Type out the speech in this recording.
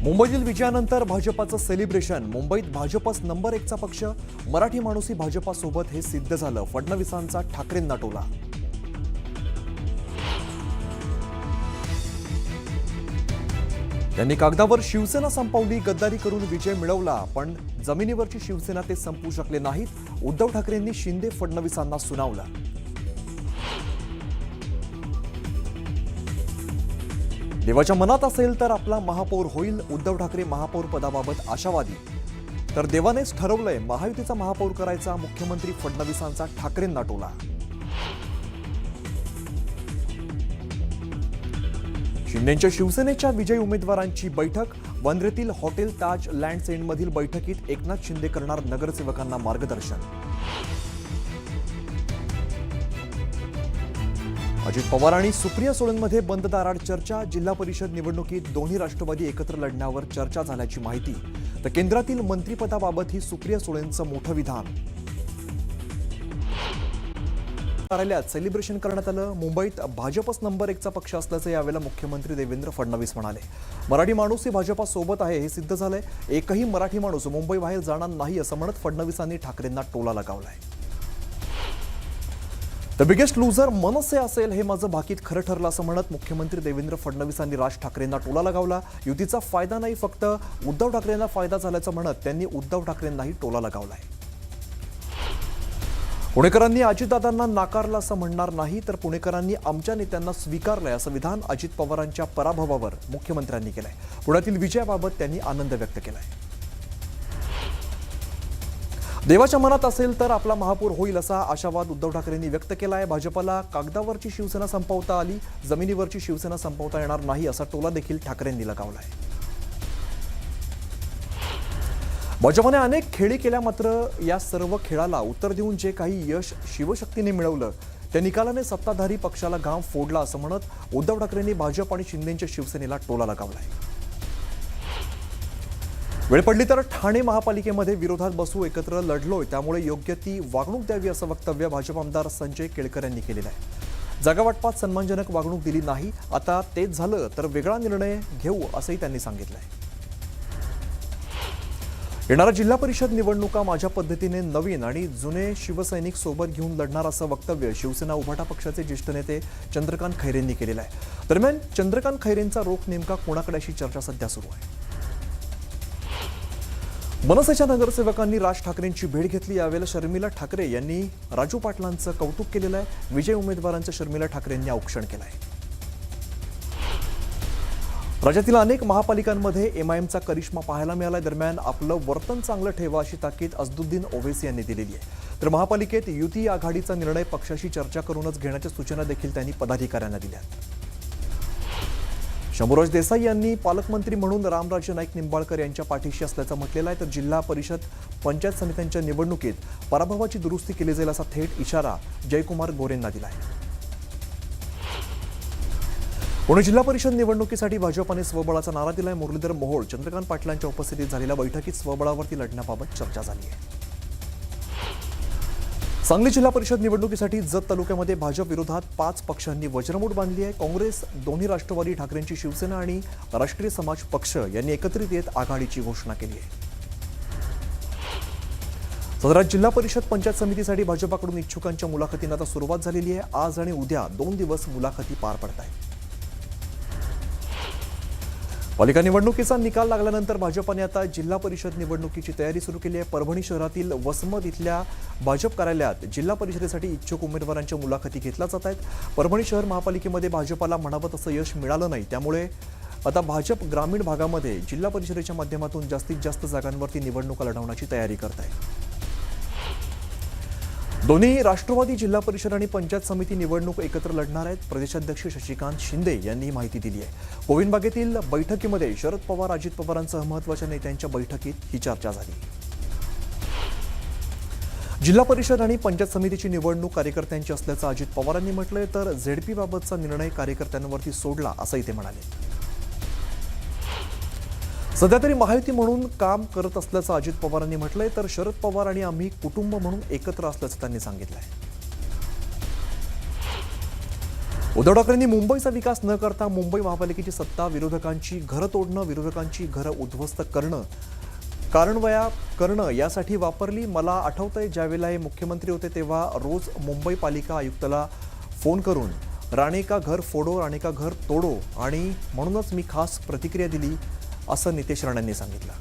मुंबईतील विजयानंतर भाजपाचं सेलिब्रेशन. मुंबईत भाजपच नंबर 1चा पक्ष. मराठी माणूसही भाजपासोबत हे सिद्ध झालं. फडणवीसांचा ठाकरेंना टोला. त्यांनी कागदावर शिवसेना संपवली, गद्दारी करून विजय मिळवला, पण जमिनीवरची शिवसेना ते संपवू शकले नाहीत. उद्धव ठाकरेंनी शिंदे फडणवीसांना सुनावलं. देवाच्या मनात असेल तर आपला महापौर होईल. उद्धव ठाकरे महापौर पदाबाबत आशावादी. तर देवानेच ठरवलंय महायुतीचा महापौर करायचा. मुख्यमंत्री फडणवीसांचा ठाकरेंना टोला. शिंदेच्या शिवसेनेच्या विजयी उमेदवारांची बैठक. वांद्र्यातील हॉटेल ताज लँड्स एंडमधील बैठकीत एकनाथ शिंदे करणार नगरसेवकांना मार्गदर्शन. अजित पवार आणि सुप्रिया सुळेंमध्ये बंद दाराआड चर्चा. जिल्हा परिषद निवडणुकीत दोन्ही राष्ट्रवादी एकत्र लढण्यावर चर्चा झाल्याची माहिती. तर केंद्रातील मंत्रिपदाबाबत ही सुप्रिया सुळेंचं मोठं विधान. कार्यालयात सेलिब्रेशन करण्यात आलं. मुंबईत भाजपच नंबर 1चा पक्ष असल्याचं यावेळेला मुख्यमंत्री देवेंद्र फडणवीस म्हणाले. मराठी माणूस ही भाजपासोबत आहे हे सिद्ध झालंय. एकही मराठी माणूस मुंबईबाहेर जाणार नाही असं म्हणत फडणवीसांनी ठाकरेंना टोला लगावलाय. द बिगेस्ट लूझर मनसे असेल हे माझं भाकीत खरं ठरलं असं म्हणत मुख्यमंत्री देवेंद्र फडणवीसांनी राज ठाकरेंना टोला लगावला. युतीचा फायदा नाही, फक्त उद्धव ठाकरेंना फायदा झाल्याचं म्हणत त्यांनी उद्धव ठाकरेंनाही टोला लगावलाय. पुणेकरांनी अजितदादांना नाकारलं असं म्हणणार नाही, तर पुणेकरांनी आमच्या नेत्यांना स्वीकारलंय असं विधान अजित पवारांच्या पराभवावर मुख्यमंत्र्यांनी केलंय. पुण्यातील विजयाबाबत त्यांनी आनंद व्यक्त केलाय. देवाच्या मनात असेल तर आपला महापौर होईल असा आशावाद उद्धव ठाकरेंनी व्यक्त केलाय. भाजपला कागदावरची शिवसेना संपवता आली, जमिनीवरची शिवसेना संपवता येणार नाही असा टोला देखील ठाकरेंनी लगावलाय. भाजपने अनेक खेळी केल्या, मात्र या सर्व खेळाला उत्तर देऊन जे काही यश शिवशक्तीने मिळवलं त्या निकालाने सत्ताधारी पक्षाला घाम फोडला असं म्हणत उद्धव ठाकरेंनी भाजप आणि शिंदेच्या शिवसेनेला टोला लगावलाय. वेळ पडली तर ठाणे महापालिकेमध्ये विरोधात बसू, एकत्र लढलोय, त्यामुळे योग्य ती वागणूक द्यावी असं वक्तव्य भाजप आमदार संजय केळकर यांनी केलेलं आहे. जागावाटपात सन्मानजनक वागणूक दिली नाही, आता तेच झालं तर वेगळा निर्णय घेऊ असंही त्यांनी सांगितलंय. येणाऱ्या जिल्हा परिषद निवडणुका माझ्या पद्धतीने नवीन आणि जुने शिवसैनिक सोबत घेऊन लढणार असं वक्तव्य शिवसेना उभाटा पक्षाचे ज्येष्ठ नेते चंद्रकांत खैरेंनी केलेलं आहे. दरम्यान चंद्रकांत खैरेंचा रोख नेमका कोणाकडे अशी चर्चा सध्या सुरू आहे. मनसेच्या नगरसेवकांनी राज ठाकरेंची भेट घेतली. यावेळेला शर्मिला ठाकरे यांनी राजू पाटलांचं कौतुक केलेलं आहे. विजय उमेदवारांचं शर्मिला ठाकरेंनी औक्षण केलं आहे. राज्यातील अनेक महापालिकांमध्ये एमआयएमचा करिश्मा पाहायला मिळालाय. दरम्यान आपलं वर्तन चांगलं ठेवा अशी ताकीद असदुद्दीन ओवैसी यांनी दिलेली आहे. तर महापालिकेत युती आघाडीचा निर्णय पक्षाशी चर्चा करूनच घेण्याच्या सूचना देखील त्यांनी पदाधिकाऱ्यांना दिल्या. शंभूराज देसाई यांनी पालकमंत्री म्हणून रामराज्य नाईक निंबाळकर यांच्या पाठीशी असल्याचं म्हटलेलं आहे. तर जिल्हा परिषद पंचायत समित्यांच्या निवडणुकीत पराभवाची दुरुस्ती केली जाईल असा थेट इशारा जयकुमार गोरेंना दिला आहे. पुणे जिल्हा परिषद निवडणुकीसाठी भाजपने स्वबळाचा नारा दिलाय. मुरलीधर मोहोळ, चंद्रकांत पाटलांच्या उपस्थितीत झालेल्या बैठकीत स्वबळावरती लढण्याबाबत चर्चा झाली आहे. सांगली जिल्हा परिषद निवडणुकीसाठी जत तालुक्यामध्ये भाजप विरोधात 5 पक्षांनी वज्रमूठ बांधली आहे. काँग्रेस, दोन्ही राष्ट्रवादी, ठाकरेंची शिवसेना आणि राष्ट्रीय समाज पक्ष यांनी एकत्रित येत आघाडीची घोषणा केली आहे. सदरात जिल्हा परिषद पंचायत समितीसाठी भाजपाकडून इच्छुकांच्या मुलाखतींना आता सुरुवात झालेली आहे. आज आणि उद्या 2 दिवस मुलाखती पार पडत आहेत. पालिका निवडणुकीचा निकाल लागल्यानंतर भाजपने आता जिल्हा परिषद निवडणुकीची तयारी सुरू केली आहे. परभणी शहरातील वसमत इथल्या भाजप कार्यालयात जिल्हा परिषदेसाठी इच्छुक उमेदवारांच्या मुलाखती घेतल्या जात आहेत. परभणी शहर महापालिकेमध्ये भाजपला म्हणावं तसं यश मिळालं नाही, त्यामुळे आता भाजप ग्रामीण भागामध्ये जिल्हा परिषदेच्या माध्यमातून जास्तीत जास्त जागांवरती निवडणुका लढवण्याची तयारी करत आहे. दोन्ही राष्ट्रवादी जिल्हा परिषद आणि पंचायत समिती निवडणूक एकत्र लढणार आहेत. प्रदेशाध्यक्ष शशिकांत शिंदे यांनी माहिती दिली आहे. गोविंदबागेतील बैठकीमध्ये शरद पवार, अजित पवारांसह महत्त्वाच्या नेत्यांच्या बैठकीत ही चर्चा झाली. जिल्हा परिषद आणि पंचायत समितीची निवडणूक कार्यकर्त्यांची असल्याचं अजित पवारांनी म्हटलंय. तर झेडपी बाबतचा निर्णय कार्यकर्त्यांवरती सोडला असंही ते म्हणाले. सध्या तरी महायुती म्हणून काम करत असल्याचं अजित पवारांनी म्हटलंय. तर शरद पवार आणि आम्ही कुटुंब म्हणून एकत्र असल्याचं त्यांनी सांगितलंय. उद्धव ठाकरेंनी मुंबईचा विकास न करता मुंबई महापालिकेची सत्ता विरोधकांची घरं तोडणं, विरोधकांची घरं उद्ध्वस्त करणं, कारणवया करणं यासाठी वापरली. मला आठवतंय ज्यावेळेला हे मुख्यमंत्री होते तेव्हा रोज मुंबई पालिका आयुक्ताला फोन करून राणे का घर फोडो, राणे का घर तोडो, आणि म्हणूनच मी खास प्रतिक्रिया दिली, असं नितेश राणेंनी सांगितलं.